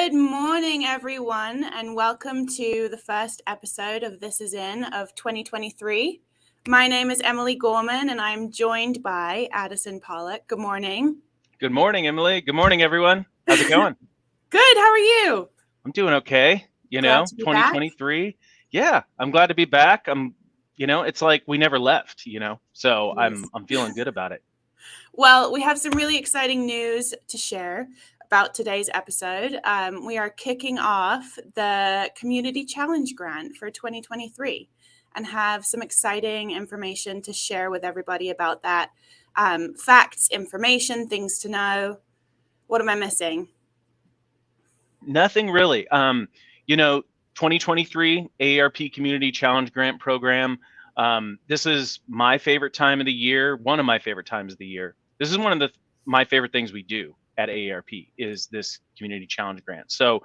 Good morning, everyone, and welcome to the first episode of This Is In of 2023. My name is Emily Gorman, and I'm joined by Addison Pollock. Good morning. Good morning, Emily. Good morning, everyone. How's it going? Good. How are you? I'm doing okay. Glad to be back. 2023. Yeah, I'm glad to be back. It's like we never left, so Yes. I'm feeling good about it. Well, we have some really exciting news to share about today's episode. We are kicking off the Community Challenge Grant for 2023 and have some exciting information to share with everybody about that. Facts, information, things to know. What am I missing? Nothing really. 2023 AARP Community Challenge Grant Program. This is my favorite time of the year, one of my favorite times of the year. This is one of my favorite things we do at AARP is this Community Challenge Grant. So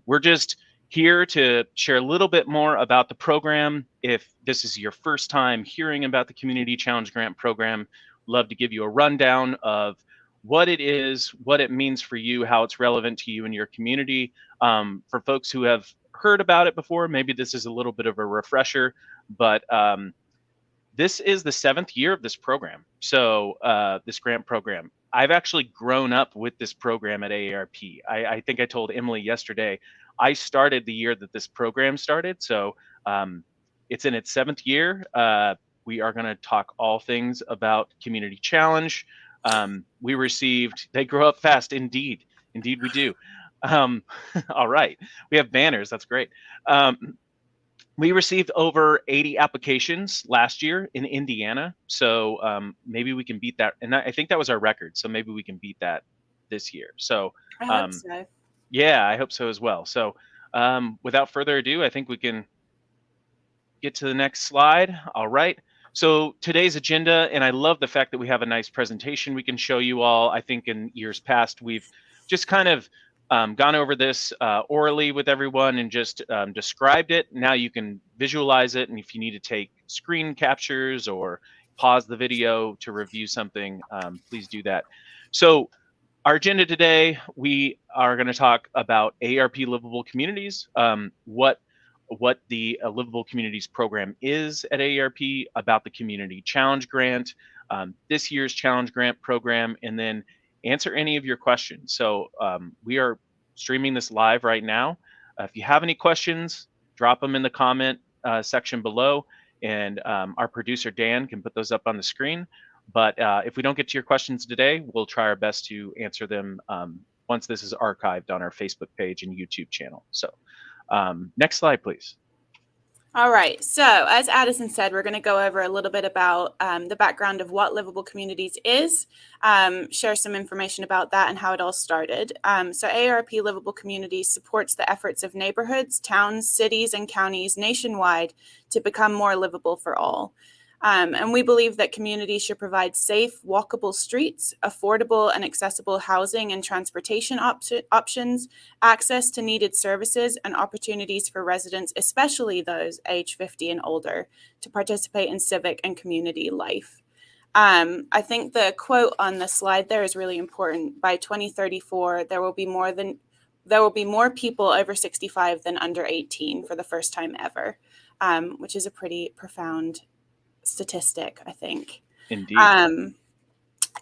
we're just here to share a little bit more about the program. If this is your first time hearing about the Community Challenge Grant Program, love to give you a rundown of what it is, what it means for you, how it's relevant to you and your community. For folks who have heard about it before, maybe this is a little bit of a refresher, but this is the 7th year of this program. So this grant program, I've actually grown up with this program at AARP. I think I told Emily yesterday, I started the year that this program started. So it's in its 7th year. We are going to talk all things about Community Challenge. They grow up fast. Indeed we do. All right, we have banners. That's great. We received over 80 applications last year in Indiana. So maybe we can beat that. And I think that was our record. So maybe we can beat that this year. So I hope so. Yeah, I hope so as well. So without further ado, I think we can get to the next slide. All right. So today's agenda, and I love the fact that we have a nice presentation we can show you all. I think in years past, we've just kind of gone over this orally with everyone and just described it. Now you can visualize it, and if you need to take screen captures or pause the video to review something, please do that. So our agenda today, we are going to talk about AARP Livable Communities, what the Livable Communities program is at AARP, about the Community Challenge Grant, this year's Challenge Grant program, and then answer any of your questions. So we are streaming this live right now. If you have any questions, drop them in the comment section below, and our producer Dan can put those up on the screen. But if we don't get to your questions today, we'll try our best to answer them once this is archived on our Facebook page and YouTube channel. So next slide, please. All right. So as Addison said, we're going to go over a little bit about the background of what Livable Communities is, share some information about that and how it all started. So AARP Livable Communities supports the efforts of neighborhoods, towns, cities, and counties nationwide to become more livable for all. And we believe that communities should provide safe, walkable streets, affordable and accessible housing and transportation options, access to needed services, and opportunities for residents, especially those age 50 and older, to participate in civic and community life. I think the quote on the slide there is really important. By 2034, there will be more people over 65 than under 18 for the first time ever, which is a pretty profound statistic, I think. Indeed.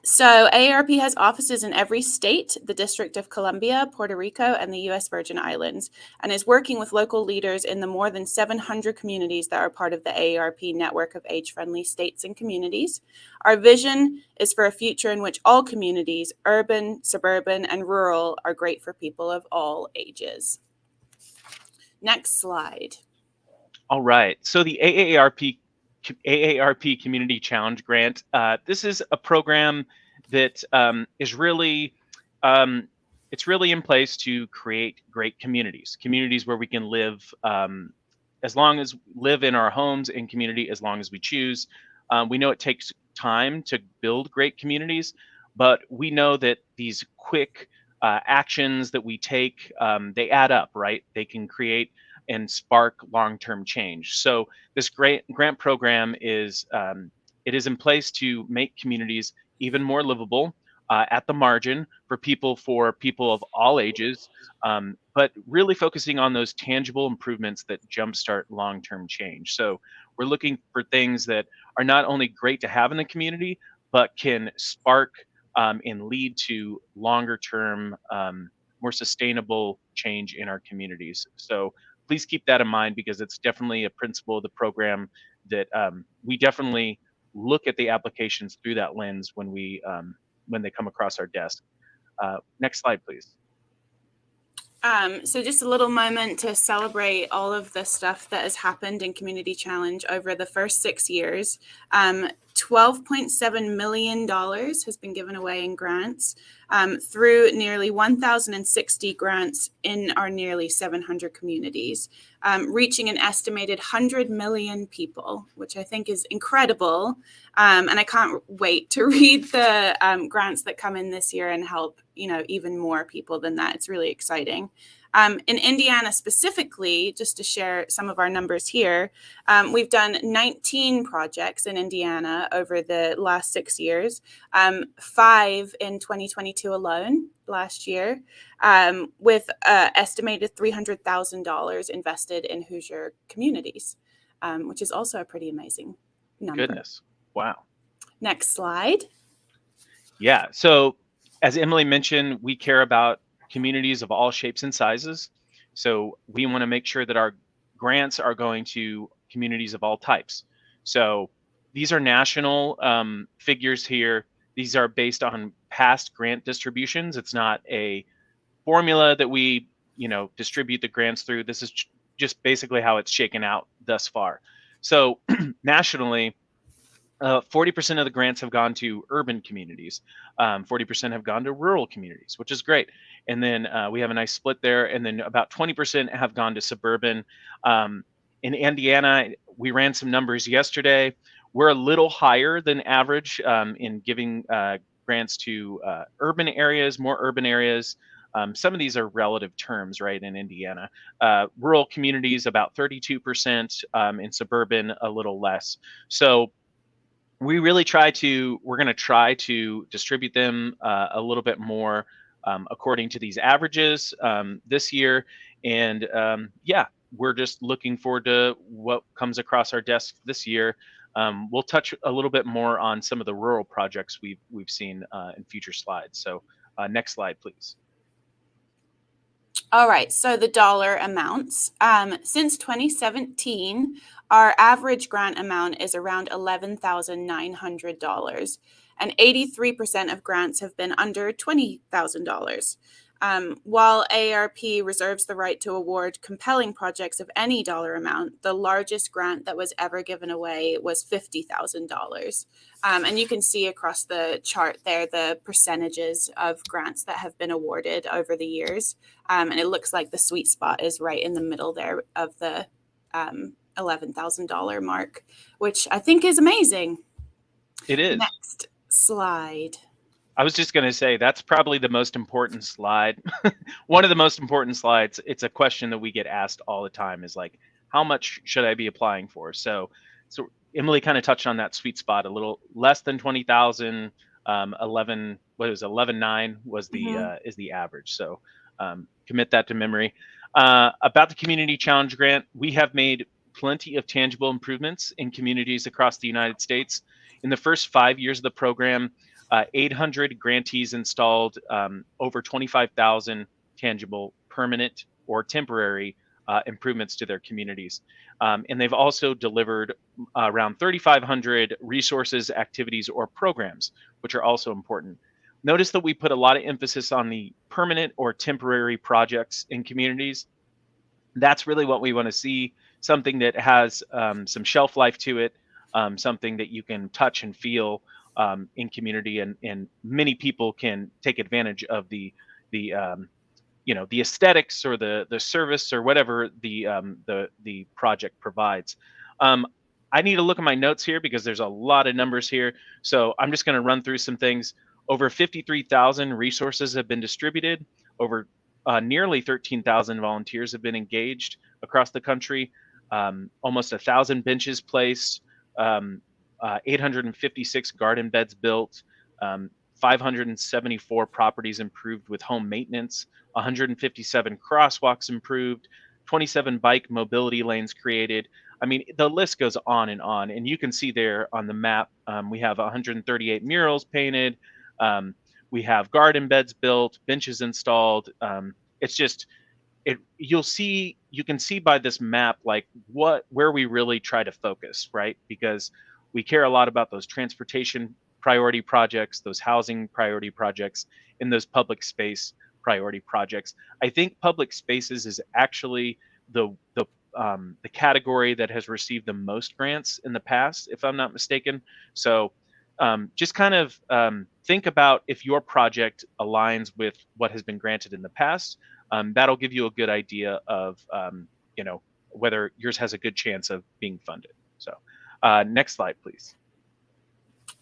So AARP has offices in every state, the District of Columbia, Puerto Rico, and the U.S. Virgin Islands, and is working with local leaders in the more than 700 communities that are part of the AARP network of age-friendly states and communities. Our vision is for a future in which all communities, urban, suburban, and rural, are great for people of all ages. Next slide. All right. So the AARP Community Challenge Grant. This is a program that is really, it's really in place to create great communities where we can live live in our homes and community as long as we choose. We know it takes time to build great communities, but we know that these quick actions that we take, they add up, right? They can create and spark long-term change. So this great grant program is it is in place to make communities even more livable. at the margin for people of all ages, but really focusing on those tangible improvements that jumpstart long-term change. So we're looking for things that are not only great to have in the community, but can spark and lead to longer-term, more sustainable change in our communities. So please keep that in mind, because it's definitely a principle of the program that we definitely look at the applications through that lens when they come across our desk. Next slide, please. So just a little moment to celebrate all of the stuff that has happened in Community Challenge over the first 6 years. $12.7 million has been given away in grants through nearly 1,060 grants in our nearly 700 communities, reaching an estimated 100 million people, which I think is incredible. And I can't wait to read the grants that come in this year and help, even more people than that. It's really exciting. In Indiana specifically, just to share some of our numbers here, we've done 19 projects in Indiana over the last 6 years, 5 in 2022 alone last year, with estimated $300,000 invested in Hoosier communities, which is also a pretty amazing number. Goodness. Wow. Next slide. Yeah. So as Emily mentioned, we care about communities of all shapes and sizes. So we want to make sure that our grants are going to communities of all types. So these are national figures here. These are based on past grant distributions. It's not a formula that we, distribute the grants through. This is just basically how it's shaken out thus far. So nationally, 40% of the grants have gone to urban communities. 40% have gone to rural communities, which is great. And then we have a nice split there. And then about 20% have gone to suburban. In Indiana, we ran some numbers yesterday. We're a little higher than average in giving grants to urban areas, more urban areas. Some of these are relative terms, right, in Indiana. Rural communities, about 32%, in suburban, a little less. So we're going to try to distribute them a little bit more according to these averages this year. And we're just looking forward to what comes across our desk this year. We'll touch a little bit more on some of the rural projects we've seen in future slides. So next slide, please. All right, so the dollar amounts. Since 2017, our average grant amount is around $11,900, and 83% of grants have been under $20,000. While AARP reserves the right to award compelling projects of any dollar amount, the largest grant that was ever given away was $50,000. And you can see across the chart there the percentages of grants that have been awarded over the years. And it looks like the sweet spot is right in the middle there of the $11,000 mark, which I think is amazing. It is. Next slide. I was just going to say that's probably the most important slide. One of the most important slides. It's a question that we get asked all the time, is like, how much should I be applying for? So Emily kind of touched on that sweet spot. A little less than 20,000, 11, what was 11.9 was the is the average. So commit that to memory. About the Community Challenge Grant, we have made plenty of tangible improvements in communities across the United States. In the first 5 years of the program, 800 grantees installed over 25,000 tangible, permanent, or temporary improvements to their communities. And they've also delivered around 3,500 resources, activities, or programs, which are also important. Notice that we put a lot of emphasis on the permanent or temporary projects in communities. That's really what we want to see, something that has some shelf life to it, something that you can touch and feel in community, and many people can take advantage of the aesthetics or the service or whatever the project provides. I need to look at my notes here because there's a lot of numbers here. So I'm just going to run through some things. Over 53,000 resources have been distributed. Over nearly 13,000 volunteers have been engaged across the country. Almost 1,000 benches placed. 856 garden beds built, 574 properties improved with home maintenance, 157 crosswalks improved, 27 bike mobility lanes created. I mean, the list goes on, and you can see there on the map, we have 138 murals painted, we have garden beds built, benches installed. It's just, you can see by this map like where we really try to focus, right? Because we care a lot about those transportation priority projects, those housing priority projects, and those public space priority projects. I think public spaces is actually the category that has received the most grants in the past, if I'm not mistaken. So just kind of think about if your project aligns with what has been granted in the past. That'll give you a good idea of whether yours has a good chance of being funded. So next slide, please.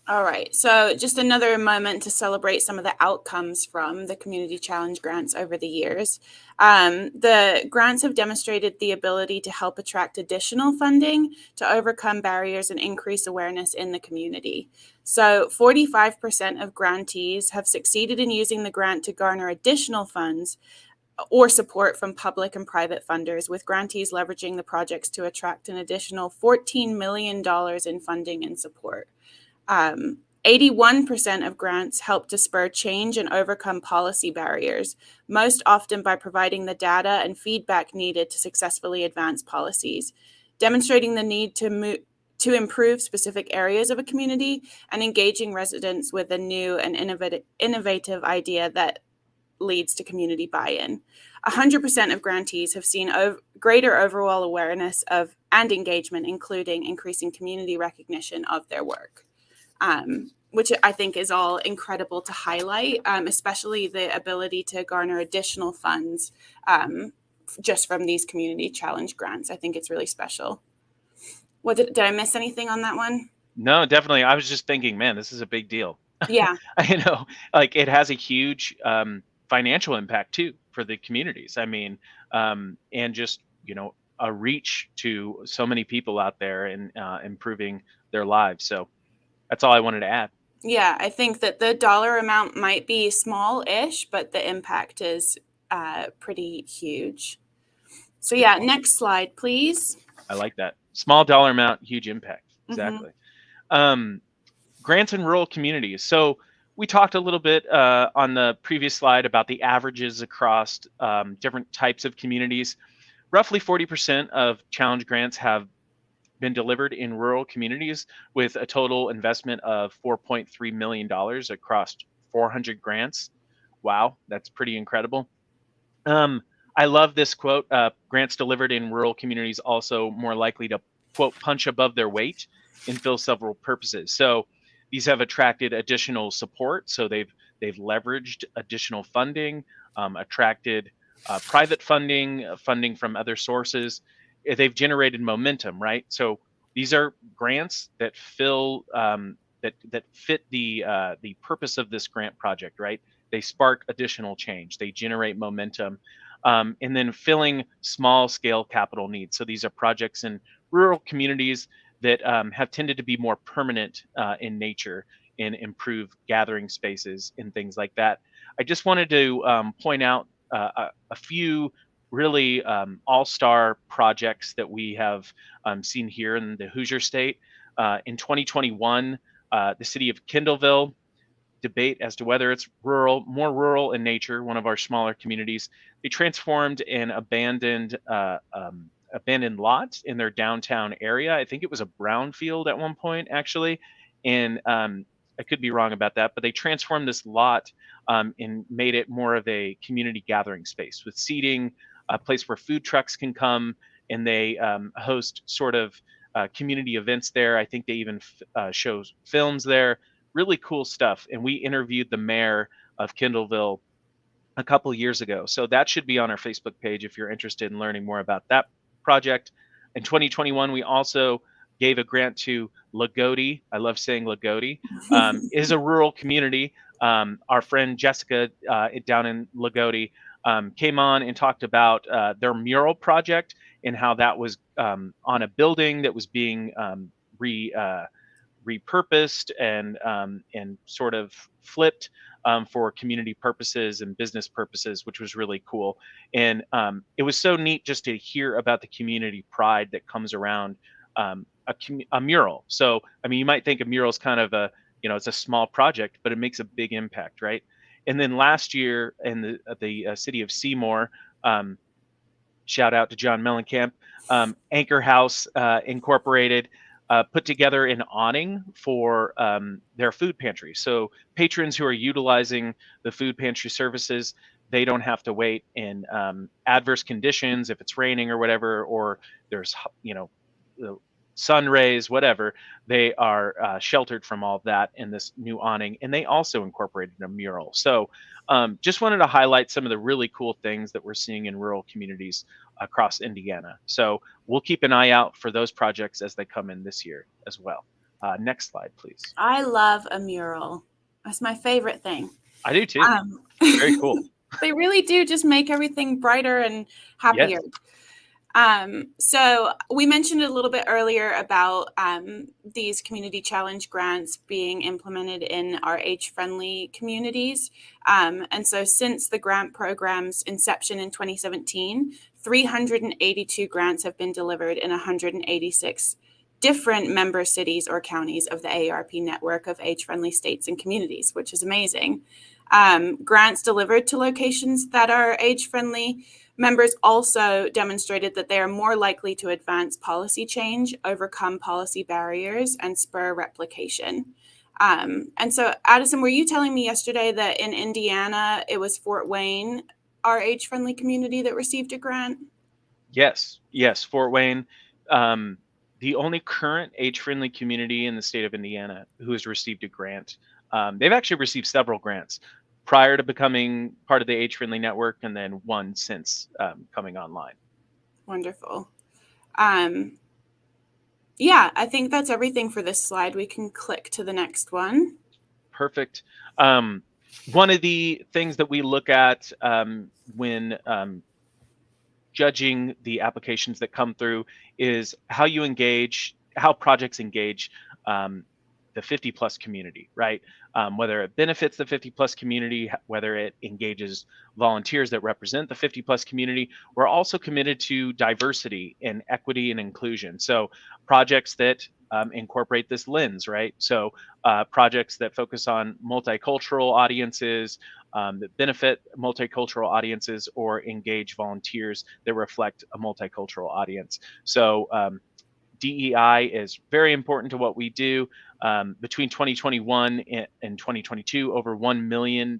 All right, so just another moment to celebrate some of the outcomes from the Community Challenge grants over the years. The grants have demonstrated the ability to help attract additional funding to overcome barriers and increase awareness in the community. So 45% of grantees have succeeded in using the grant to garner additional funds or support from public and private funders, with grantees leveraging the projects to attract an additional $14 million in funding and support. 81% of grants help to spur change and overcome policy barriers, most often by providing the data and feedback needed to successfully advance policies, demonstrating the need to improve specific areas of a community and engaging residents with a new and innovative idea that leads to community buy-in. 100% of grantees have seen greater overall awareness of and engagement, including increasing community recognition of their work. Which I think is all incredible to highlight, especially the ability to garner additional funds just from these community challenge grants. I think it's really special. Did I miss anything on that one? No, definitely. I was just thinking, man, this is a big deal. Yeah. Like it has a huge financial impact too for the communities. I mean, and just, a reach to so many people out there and improving their lives. So that's all I wanted to add. Yeah, I think that the dollar amount might be small-ish, but the impact is pretty huge. So yeah, next slide, please. I like that. Small dollar amount, huge impact. Exactly. Grants in rural communities. So we talked a little bit on the previous slide about the averages across different types of communities. Roughly 40% of challenge grants have been delivered in rural communities with a total investment of $4.3 million across 400 grants. Wow, that's pretty incredible. I love this quote. Grants delivered in rural communities also more likely to, quote, punch above their weight and fill several purposes. So these have attracted additional support. So they've leveraged additional funding, attracted private funding, funding from other sources. They've generated momentum, right? So these are grants that fill that fit the purpose of this grant project, right? They spark additional change. They generate momentum, and then filling small scale capital needs. So these are projects in rural communities that have tended to be more permanent in nature and improve gathering spaces and things like that. I just wanted to point out a few really all-star projects that we have seen here in the Hoosier State. In 2021, the city of Kendallville, debate as to whether it's more rural in nature, one of our smaller communities, they transformed an abandoned lot in their downtown area. I think it was a brownfield at one point, actually. And I could be wrong about that, but they transformed this lot and made it more of a community gathering space with seating, a place where food trucks can come, and they host sort of community events there. I think they even show films there. Really cool stuff. And we interviewed the mayor of Kendallville a couple years ago. So that should be on our Facebook page if you're interested in learning more about that project. In 2021, we also gave a grant to Lagodi. I love saying Lagodi. Is a rural community. Our friend Jessica down in Lagodi came on and talked about their mural project and how that was on a building that was being repurposed and sort of flipped for community purposes and business purposes, which was really cool. And it was so neat just to hear about the community pride that comes around a mural. So, I mean, you might think a mural is kind of it's a small project, but it makes a big impact, right? And then last year in the city of Seymour, um, shout out to John Mellencamp, Anchor House Incorporated put together an awning for their food pantry. So patrons who are utilizing the food pantry services, they don't have to wait in adverse conditions if it's raining or whatever, or there's the sun rays, whatever. They are sheltered from all of that in this new awning, and they also incorporated a mural. So just wanted to highlight some of the really cool things that we're seeing in rural communities across Indiana. So we'll keep an eye out for those projects as they come in this year as well. Next slide, please. I love a mural. That's my favorite thing. I do too. Very cool. They really do just make everything brighter and happier. Yes. So we mentioned a little bit earlier about these community challenge grants being implemented in our age-friendly communities. And so since the grant program's inception in 2017, 382 grants have been delivered in 186 different member cities or counties of the AARP network of age-friendly states and communities, which is amazing. Grants delivered to locations that are age-friendly. Members also demonstrated that they are more likely to advance policy change, overcome policy barriers, and spur replication. And so, Addison, were you telling me yesterday that in Indiana, it was Fort Wayne, our age-friendly community, that received a grant? Yes, Fort Wayne, the only current age-friendly community in the state of Indiana who has received a grant. They've actually received several grants prior to becoming part of the age-friendly network, and then one since coming online. Wonderful. Yeah, I think that's everything for this slide. We can click to the next one. Perfect. One of the things that we look at when judging the applications that come through is how projects engage the 50 plus community, right? Whether it benefits the 50 plus community, whether it engages volunteers that represent the 50 plus community. We're also committed to diversity and equity and inclusion. So projects that incorporate this lens, right? So projects that focus on multicultural audiences, that benefit multicultural audiences, or engage volunteers that reflect a multicultural audience. So DEI is very important to what we do. Between 2021 and 2022, over $1 million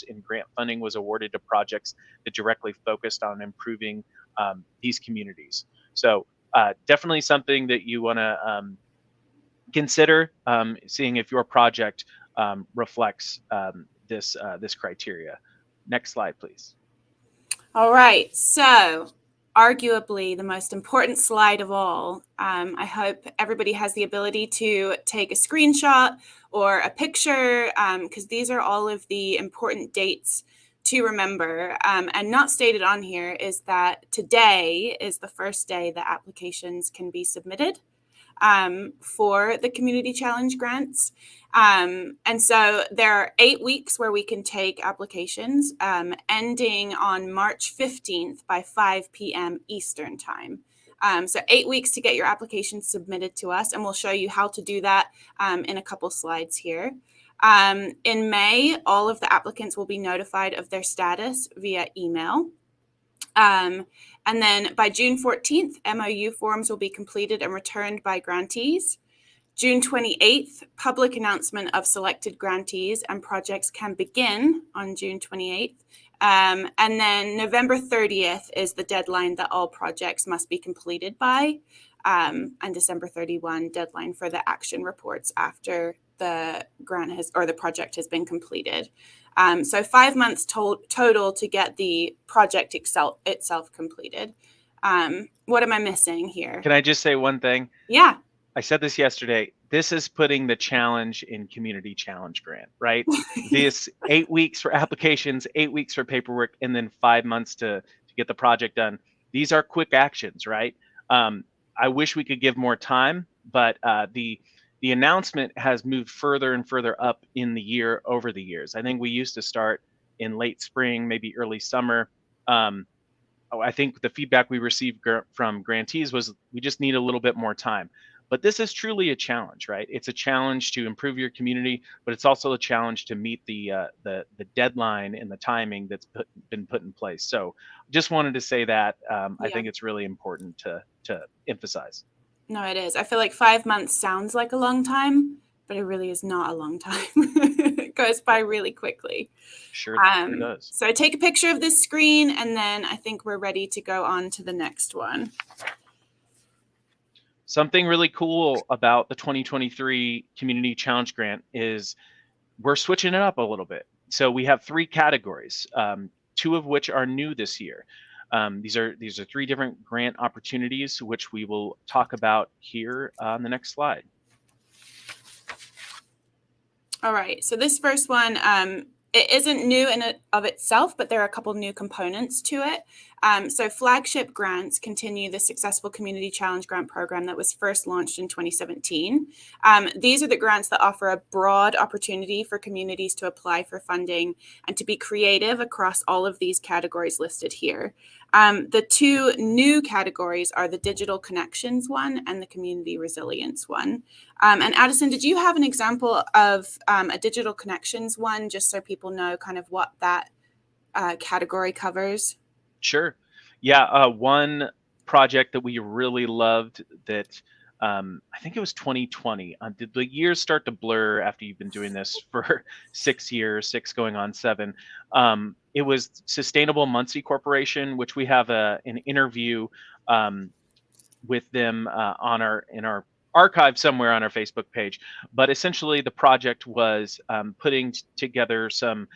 in grant funding was awarded to projects that directly focused on improving these communities. So definitely something that you want to consider, seeing if your project reflects this criteria. Next slide, please. All right, so arguably the most important slide of all. I hope everybody has the ability to take a screenshot or a picture, because these are all of the important dates to remember. And not stated on here is that today is the first day that applications can be submitted for the community challenge grants. And so there are 8 weeks where we can take applications, ending on March 15th by 5 p.m. Eastern time. So 8 weeks to get your application submitted to us, and we'll show you how to do that in a couple slides here. In May, all of the applicants will be notified of their status via email. And then by June 14th, MOU forms will be completed and returned by grantees. June 28th, public announcement of selected grantees and projects can begin on June 28th. And then November 30th is the deadline that all projects must be completed by. And December 31, deadline for the action reports after the grant or the project has been completed. So 5 months total to get the project itself completed. What am I missing here? Can I just say one thing? Yeah. I said this yesterday. This is putting the challenge in community challenge grant, right? This 8 weeks for applications, 8 weeks for paperwork, and then 5 months to get the project done. These are quick actions, right? I wish we could give more time, but the the announcement has moved further and further up in the year over the years. I think we used to start in late spring, maybe early summer. I think the feedback we received from grantees was we just need a little bit more time. But this is truly a challenge, right? It's a challenge to improve your community, but it's also a challenge to meet the deadline and the timing that's been put in place. So, just wanted to say that I Yeah. think it's really important to emphasize. No, it is. I feel like 5 months sounds like a long time, but it really is not a long time. It goes by really quickly. Sure does. So take a picture of this screen, and then I think we're ready to go on to the next one. Something really cool about the 2023 Community Challenge Grant is we're switching it up a little bit. So we have 3 categories, 2 of which are new this year. These are 3 different grant opportunities, which we will talk about here on the next slide. All right. So this first one, it isn't new in and of itself, but there are a couple new components to it. So flagship grants continue the successful Community Challenge Grant program that was first launched in 2017. These are the grants that offer a broad opportunity for communities to apply for funding and to be creative across all of these categories listed here. The 2 new categories are the Digital Connections one and the Community Resilience one. And Addison, did you have an example of a Digital Connections one, just so people know kind of what that category covers? Sure. Yeah, one project that we really loved that I think it was 2020. Did the years start to blur after you've been doing this for 6 years, 6 going on 7? It was Sustainable Muncie Corporation, which we have an interview with them in our archive somewhere on our Facebook page. But essentially, the project was putting together some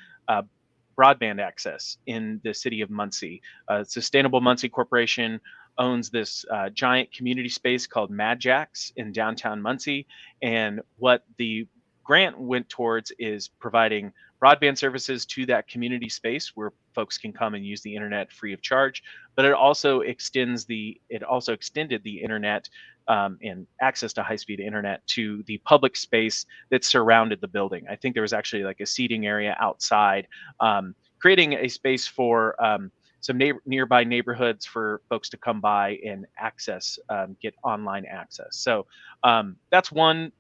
broadband access in the city of Muncie. Sustainable Muncie Corporation owns this giant community space called Mad Jacks in downtown Muncie. And what the grant went towards is providing broadband services to that community space where folks can come and use the internet free of charge. But it also extended the internet and access to high-speed internet to the public space that surrounded the building. I think there was actually like a seating area outside, creating a space for some nearby neighborhoods for folks to come by and get online access. So that's one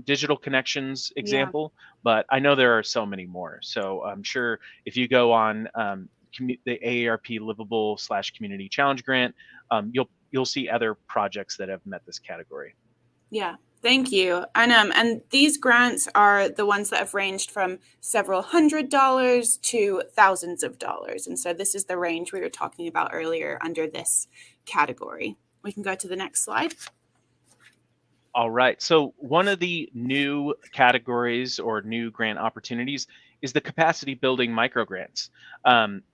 digital connections example, but I know there are so many more. So I'm sure if you go on the AARP Livable/Community Challenge Grant, you'll see other projects that have met this category. Yeah, thank you. And these grants are the ones that have ranged from several $100s to thousands of dollars. And so this is the range we were talking about earlier under this category. We can go to the next slide. All right. So one of the new categories or new grant opportunities is the capacity building microgrants.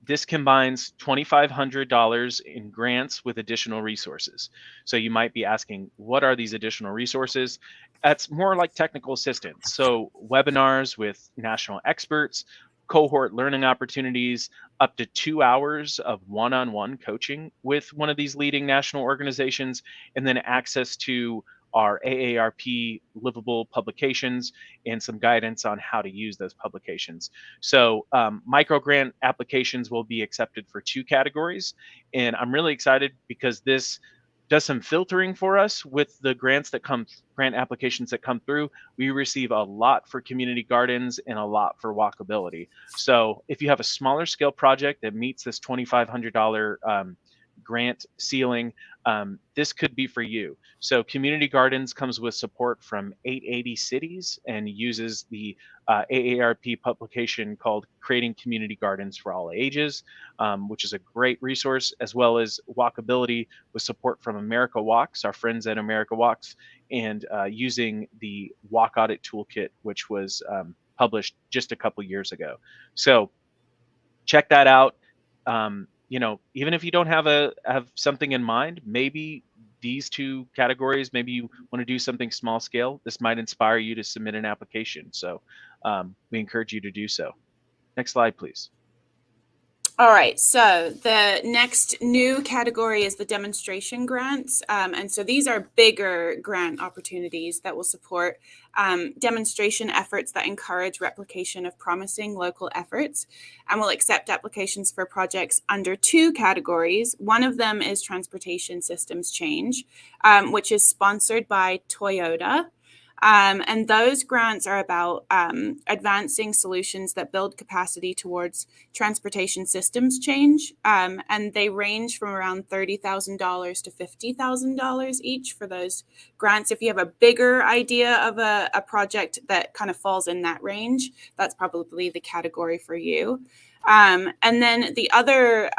This combines $2,500 in grants with additional resources. So you might be asking, what are these additional resources? That's more like technical assistance. So webinars with national experts, cohort learning opportunities, up to 2 hours of one-on-one coaching with one of these leading national organizations, and then access to our AARP livable publications and some guidance on how to use those publications. So micro grant applications will be accepted for 2 categories. And I'm really excited because this does some filtering for us with the grant applications that come through. We receive a lot for community gardens and a lot for walkability. So if you have a smaller scale project that meets this $2,500 grant ceiling, this could be for you. So Community Gardens comes with support from 880 cities and uses the AARP publication called Creating Community Gardens for All Ages, which is a great resource, as well as walkability with support from America Walks, our friends at America Walks, and using the Walk Audit Toolkit, which was published just a couple years ago. So check that out. Even if you don't have something in mind, maybe these 2 categories, maybe you want to do something small scale, this might inspire you to submit an application. So we encourage you to do so. Next slide, please. All right, so the next new category is the demonstration grants. And so these are bigger grant opportunities that will support demonstration efforts that encourage replication of promising local efforts, and will accept applications for projects under two categories. One of them is transportation systems change, which is sponsored by Toyota. And those grants are about advancing solutions that build capacity towards transportation systems change. And they range from around $30,000 to $50,000 each for those grants. If you have a bigger idea of a project that kind of falls in that range, that's probably the category for you. And then the other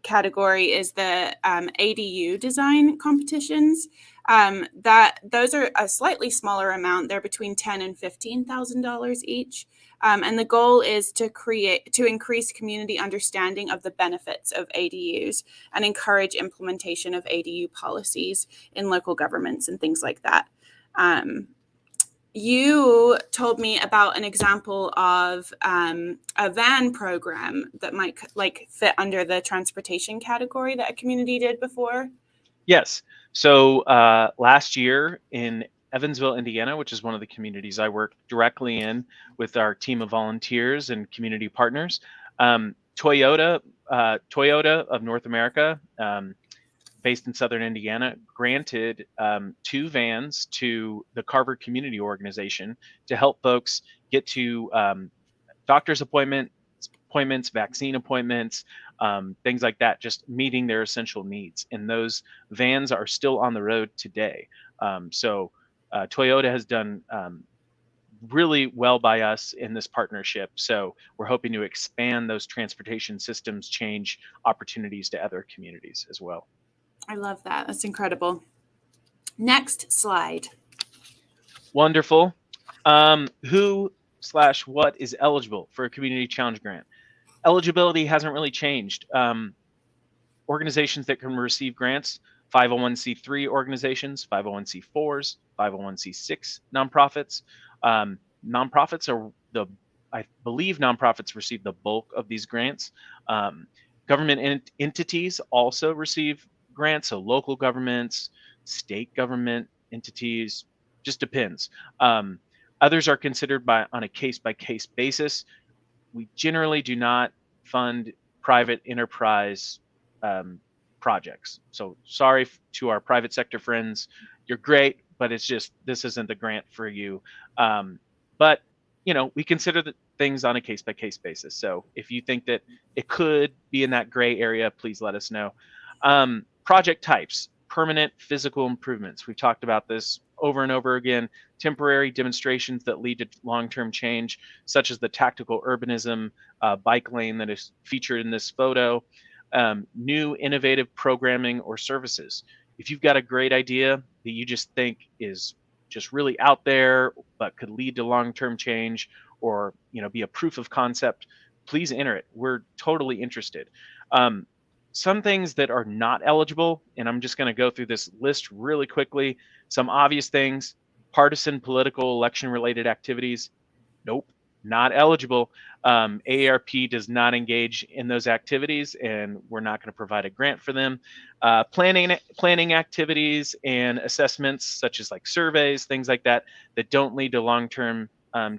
category is the ADU design competitions. That those are a slightly smaller amount. They're between $10,000 and $15,000 each. And the goal is to increase community understanding of the benefits of ADUs and encourage implementation of ADU policies in local governments and things like that. You told me about an example of a van program that might fit under the transportation category that a community did before. Yes. So last year in Evansville, Indiana, which is one of the communities I work directly in with our team of volunteers and community partners, Toyota of North America, based in Southern Indiana, granted 2 vans to the Carver Community Organization to help folks get to doctor's appointments, vaccine appointments, things like that, just meeting their essential needs. And those vans are still on the road today. So Toyota has done really well by us in this partnership. So we're hoping to expand those transportation systems change opportunities to other communities as well. I love that. That's incredible. Next slide. Wonderful. Who/what is eligible for a community challenge grant? Eligibility hasn't really changed. Organizations that can receive grants: 501c3 organizations, 501c4s, 501c6 nonprofits. Nonprofits are I believe nonprofits receive the bulk of these grants. Government entities also receive grants, so local governments, state government entities, just depends. Others are considered on a case-by-case basis. We generally do not fund private enterprise projects. So sorry to our private sector friends, you're great, but it's just, this isn't the grant for you. But we consider the things on a case-by-case basis. So if you think that it could be in that gray area, please let us know. Project types: permanent physical improvements. We've talked about this over and over again. Temporary demonstrations that lead to long-term change, such as the tactical urbanism bike lane that is featured in this photo. New innovative programming or services. If you've got a great idea that you just think is just really out there but could lead to long-term change, or be a proof of concept, please enter it. We're totally interested. Some things that are not eligible, and I'm just going to go through this list really quickly. Some obvious things: partisan, political, election-related activities. Nope, not eligible. AARP does not engage in those activities, and we're not going to provide a grant for them. Planning activities and assessments, such as like surveys, things like that don't lead to long-term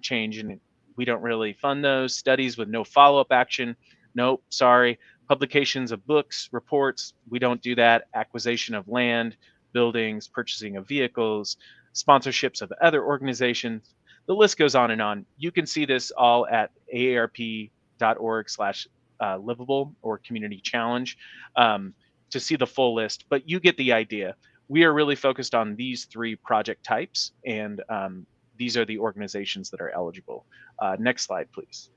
change, and we don't really fund those. Studies with no follow-up action. Nope, sorry. Publications of books, reports, we don't do that. Acquisition of land, buildings, purchasing of vehicles, sponsorships of other organizations. The list goes on and on. You can see this all at aarp.org/livable or community challenge to see the full list, but you get the idea. We are really focused on these 3 project types, and these are the organizations that are eligible. Next slide, please.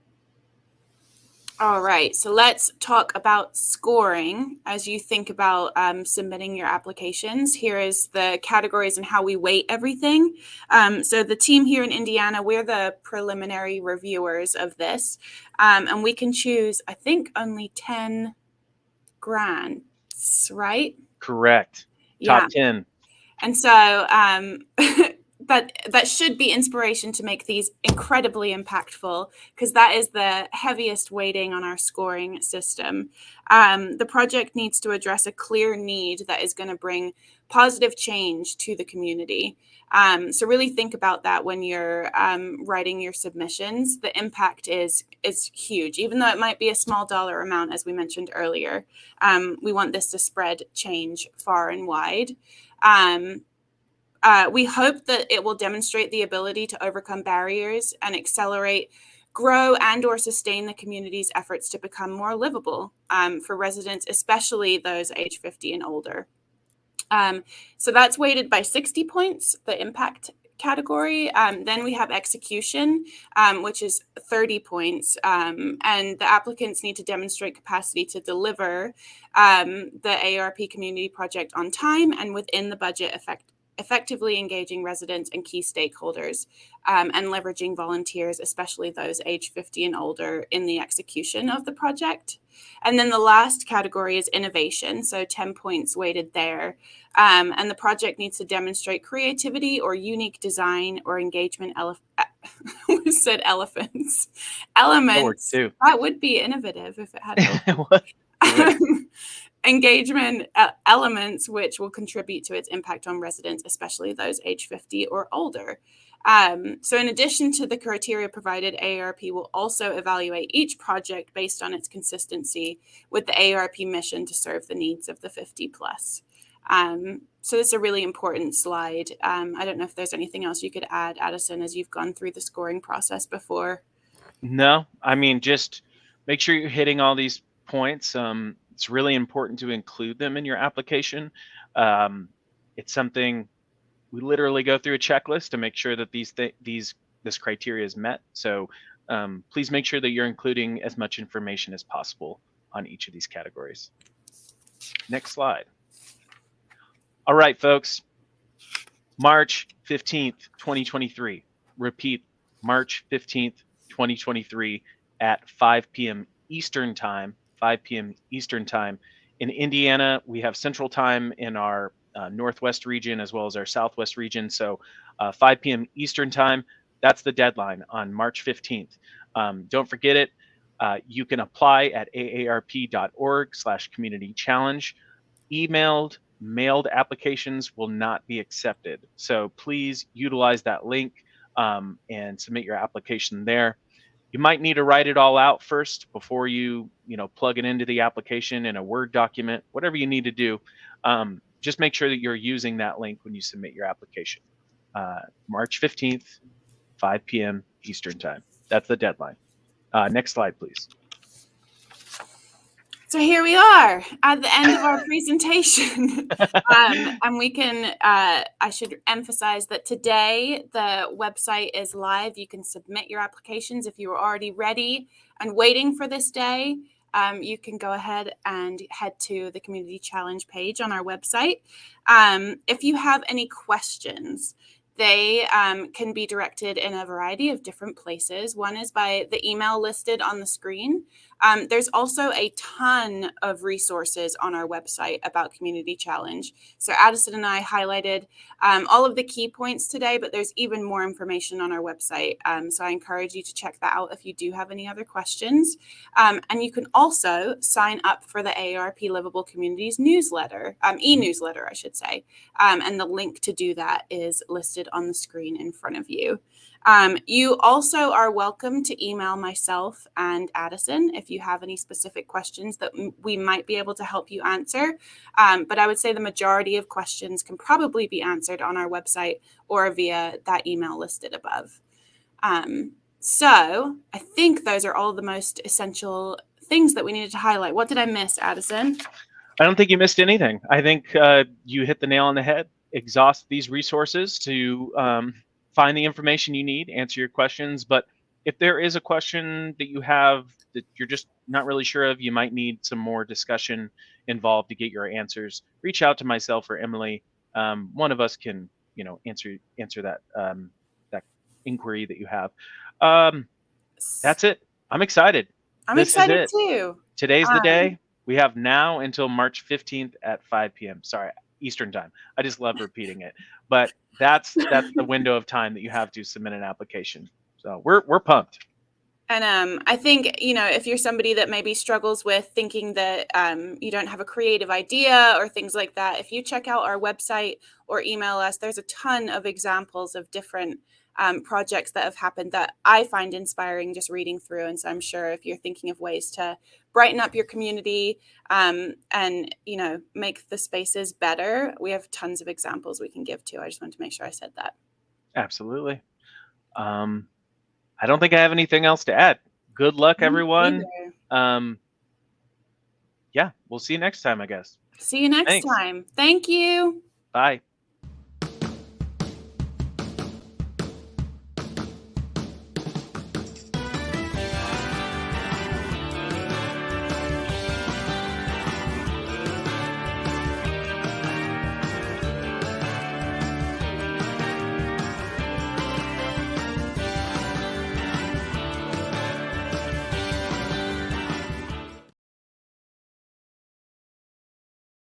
All right, so let's talk about scoring as you think about submitting your applications. Here is the categories and how we weight everything. So the team here in Indiana, we're the preliminary reviewers of this, and we can choose, I think, only 10 grants, right? Correct. Yeah. Top 10. And so that should be inspiration to make these incredibly impactful, because that is the heaviest weighting on our scoring system. The project needs to address a clear need that is going to bring positive change to the community. So really think about that when you're writing your submissions. The impact is huge, even though it might be a small dollar amount, as we mentioned earlier. We want this to spread change far and wide. We hope that it will demonstrate the ability to overcome barriers and accelerate, grow, and or sustain the community's efforts to become more livable for residents, especially those age 50 and older. So that's weighted by 60 points, the impact category. Then we have execution, which is 30 points. And the applicants need to demonstrate capacity to deliver the AARP community project on time and within the budget, effectively engaging residents and key stakeholders, and leveraging volunteers, especially those age 50 and older, in the execution of the project. And then the last category is innovation, so 10 points weighted there. And the project needs to demonstrate creativity or unique design or engagement. We said elephants. Elements. That would be innovative if it had engagement elements which will contribute to its impact on residents, especially those age 50 or older. So in addition to the criteria provided, AARP will also evaluate each project based on its consistency with the AARP mission to serve the needs of the 50 plus. So this is a really important slide. I don't know if there's anything else you could add, Addison, as you've gone through the scoring process before. No, I mean, just make sure you're hitting all these points. It's really important to include them in your application. It's something we literally go through a checklist to make sure that this criteria is met. So please make sure that you're including as much information as possible on each of these categories. Next slide. All right, folks. March 15th, 2023. Repeat, March 15th, 2023 at 5 p.m. Eastern Time. 5 p.m. Eastern Time. In Indiana, we have Central Time in our Northwest region as well as our Southwest region. So 5 p.m. Eastern Time, that's the deadline on March 15th. Don't forget it. You can apply at aarp.org/community challenge. Emailed, mailed applications will not be accepted. So please utilize that link and submit your application there. You might need to write it all out first before you plug it into the application in a Word document, whatever you need to do. Just make sure that you're using that link when you submit your application. March 15th, 5 p.m. Eastern Time. That's the deadline. Next slide, please. So here we are at the end of our presentation. And we can, I should emphasize that today the website is live. You can submit your applications if you were already ready and waiting for this day. You can go ahead and head to the Community Challenge page on our website. If you have any questions, they can be directed in a variety of different places. One is by the email listed on the screen. There's also a ton of resources on our website about Community Challenge. So Addison and I highlighted all of the key points today, but there's even more information on our website. So I encourage you to check that out if you do have any other questions. And you can also sign up for the AARP Livable Communities newsletter, e-newsletter, I should say. And the link to do that is listed on the screen in front of you. You also are welcome to email myself and Addison if you have any specific questions that we might be able to help you answer. But I would say the majority of questions can probably be answered on our website or via that email listed above. So I think those are all the most essential things that we needed to highlight. What did I miss, Addison? I don't think you missed anything. I think you hit the nail on the head. Exhaust these resources to find the information you need, answer your questions. But if there is a question that you have that you're just not really sure of, you might need some more discussion involved to get your answers, reach out to myself or Emily. One of us can, answer that that inquiry that you have. That's it. I'm excited. I'm excited too. Today's the day. We have now until March 15th at 5 p.m. Sorry, Eastern time. I just love repeating it, but that's the window of time that you have to submit an application. So we're pumped. And I think, you know, if you're somebody that maybe struggles with thinking that you don't have a creative idea or things like that, if you check out our website or email us, there's a ton of examples of different projects that have happened that I find inspiring just reading through. And so I'm sure if you're thinking of ways to brighten up your community and, you know, make the spaces better, we have tons of examples we can give to. I just wanted to make sure I said that. Absolutely. I don't think I have anything else to add. Good luck, everyone. Yeah, we'll see you next time, I guess. See you next Thanks. time. Thank you. Bye.